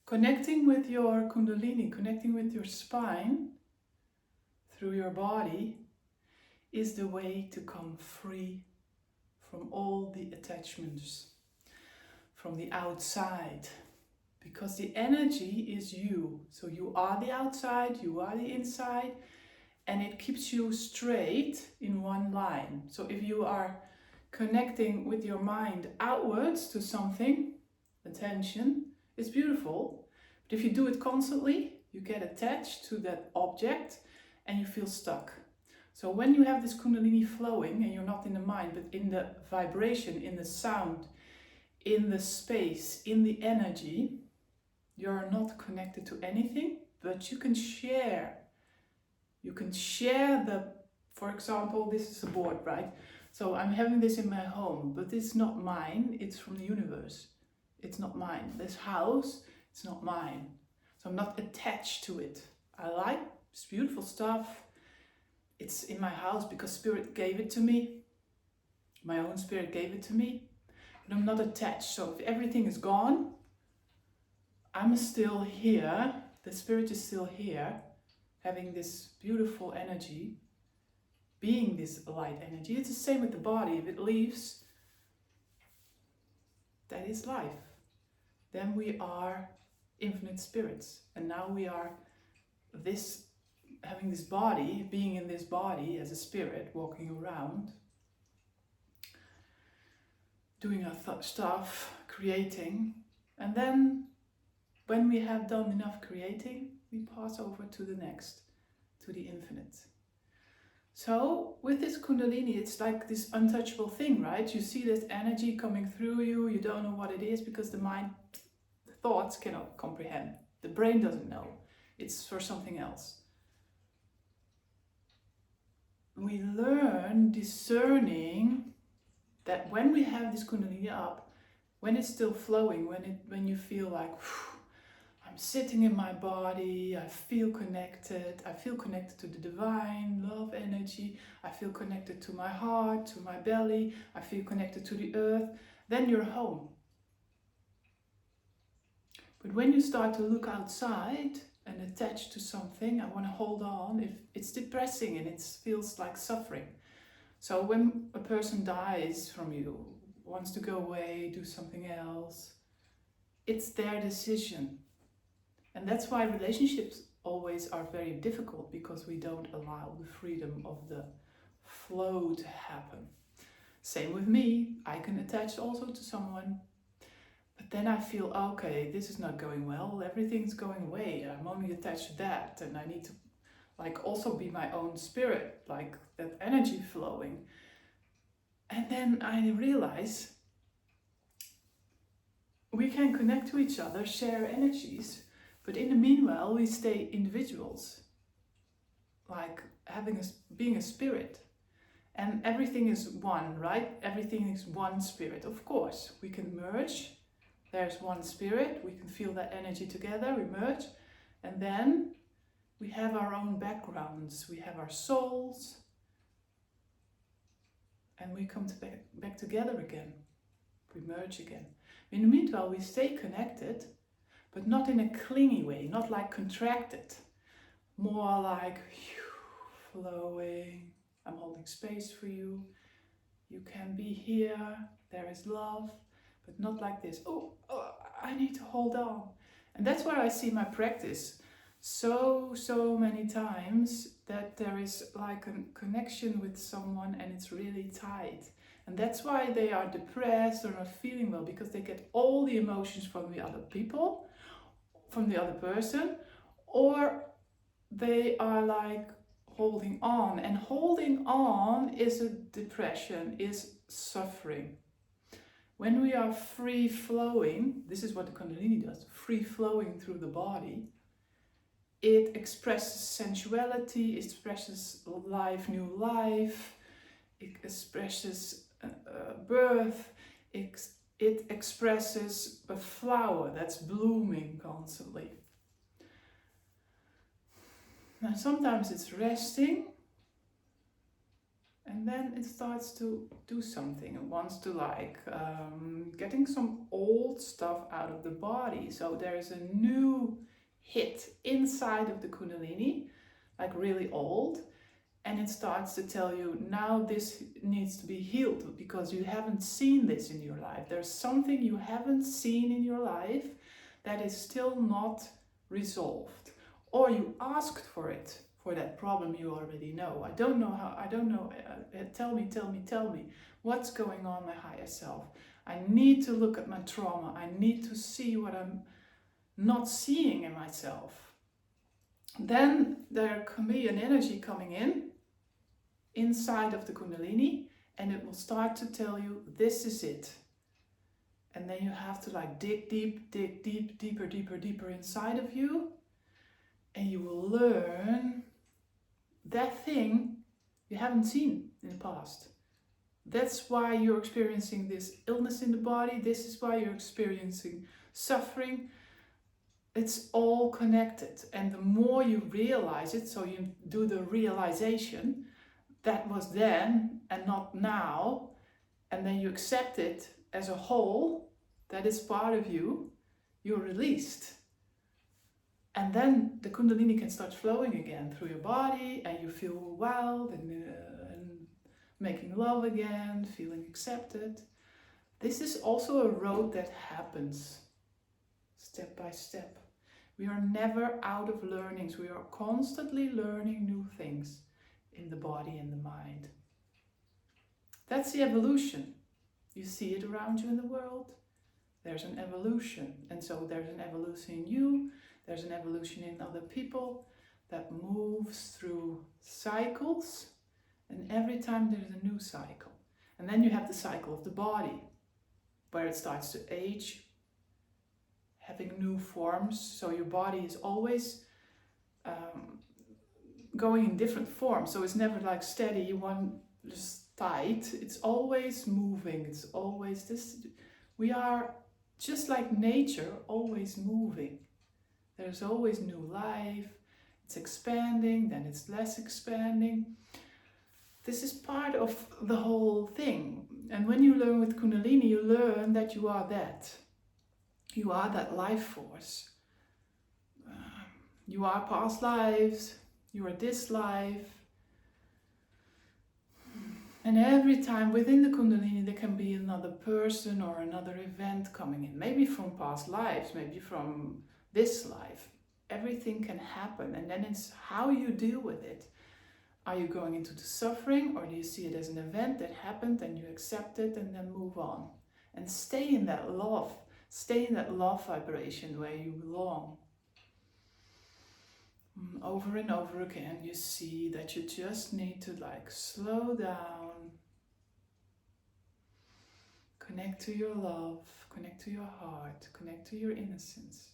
Connecting with your Kundalini, connecting with your spine through your body is the way to come free from all the attachments from the outside. Because the energy is you. So you are the outside, you are the inside, and it keeps you straight in one line. So if you are connecting with your mind outwards to something, attention, it's beautiful. But if you do it constantly, you get attached to that object and you feel stuck. So when you have this Kundalini flowing and you're not in the mind, but in the vibration, in the sound, in the space, in the energy, you're not connected to anything, but you can share. You can share for example, this is a board, right? So I'm having this in my home, but it's not mine, it's from the universe. It's not mine. This house, it's not mine. So I'm not attached to it. I like this beautiful stuff. It's in my house because Spirit gave it to me. My own Spirit gave it to me. But I'm not attached. So if everything is gone, I'm still here. The Spirit is still here, having this beautiful energy, being this light energy. It's the same with the body. If it leaves, that is life. Then we are infinite spirits. And now we are having this body, being in this body as a spirit, walking around, doing our stuff, creating. And then when we have done enough creating, we pass over to the next, to the infinite. So with this Kundalini, it's like this untouchable thing, right? You see this energy coming through you, you don't know what it is because the mind, the thoughts cannot comprehend. The brain doesn't know. It's for something else. We learn discerning that when we have this Kundalini up, when it's still flowing, when you feel like, I'm sitting in my body, I feel connected to the divine love energy, I feel connected to my heart, to my belly, I feel connected to the earth, then you're home. But when you start to look outside and attach to something, I want to hold on, if it's depressing and it feels like suffering. So when a person dies from you, wants to go away, do something else, it's their decision. And that's why relationships always are very difficult, because we don't allow the freedom of the flow to happen. Same with me, I can attach also to someone, but then I feel, okay, this is not going well, everything's going away, I'm only attached to that, and I need to also be my own spirit, like that energy flowing. And then I realize we can connect to each other, share energies, but in the meanwhile we stay individuals, like being a spirit. And everything is one, right? Everything is one spirit. Of course, we can merge. There's one spirit, we can feel that energy together, we merge, and then we have our own backgrounds, we have our souls, and we come back together again. We merge again. In the meanwhile, we stay connected, but not in a clingy way, not like contracted, more like flowing. I'm holding space for you. You can be here. There is love, but not like this. Oh, I need to hold on. And that's where I see my practice so many times, that there is like a connection with someone and it's really tight. And that's why they are depressed or not feeling well, because they get all the emotions from the other people, from the other person, or they are like holding on. And holding on is a depression, is suffering. When we are free flowing, this is what the Kundalini does, free flowing through the body, it expresses sensuality, it expresses life, new life, it expresses birth, it expresses a flower that's blooming constantly. Now sometimes it's resting, And then it starts to do something. It wants to getting some old stuff out of the body. So there's a new hit inside of the Kundalini, like really old. And it starts to tell you, now this needs to be healed because you haven't seen this in your life. There's something you haven't seen in your life that is still not resolved. Or you asked for it, for that problem you already know. I don't know, tell me, what's going on my higher self? I need to look at my trauma. I need to see what I'm not seeing in myself. Then there can be an energy coming inside of the Kundalini, and it will start to tell you, this is it. And then you have to dig deeper inside of you, and you will learn that thing you haven't seen in the past. That's why you're experiencing this illness in the body. This is why you're experiencing suffering. It's all connected. And the more you realize it, so you do the realization, that was then and not now, and then you accept it as a whole, that is part of you, you're released. And then the Kundalini can start flowing again through your body, and you feel wild and making love again, feeling accepted. This is also a road that happens step by step. We are never out of learnings. We are constantly learning new things in the body and the mind. That's the evolution. You see it around you in the world. There's an evolution. And so there's an evolution in you. There's an evolution in other people that moves through cycles. And every time there's a new cycle. And then you have the cycle of the body, where it starts to age, having new forms. So your body is always going in different forms. So it's never like steady, one just tight. It's always moving. It's always this. We are just like nature, always moving. There's always new life. It's expanding, then it's less expanding. This is part of the whole thing. And when you learn with Kundalini, you learn that you are that. You are that life force. You are past lives. You are this life. And every time within the Kundalini there can be another person or another event coming in. Maybe from past lives, maybe from this life. Everything can happen, and then it's how you deal with it. Are you going into the suffering, or do you see it as an event that happened and you accept it and then move on? And stay in that love. Stay in that love vibration where you belong. Over and over again, you see that you just need to slow down, connect to your love, connect to your heart, connect to your innocence,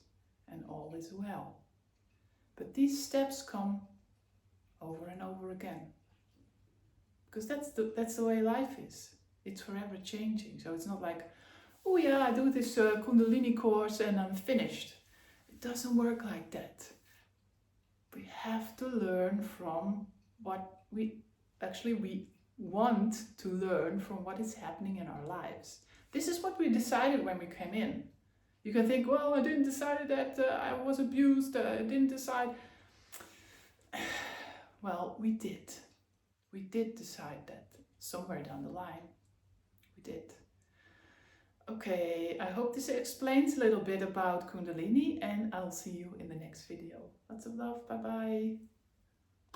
and all is well. But these steps come over and over again, because that's the way life is. It's forever changing. So it's not like, oh yeah, I do this Kundalini course and I'm finished. It doesn't work like that. We have to learn from what we want to learn from what is happening in our lives. This is what we decided when we came in. You can think, well, I didn't decide that I was abused. I didn't decide. Well, we did. We did decide that somewhere down the line. We did. Okay, I hope this explains a little bit about Kundalini, and I'll see you in the next video. Lots of love. Bye-bye.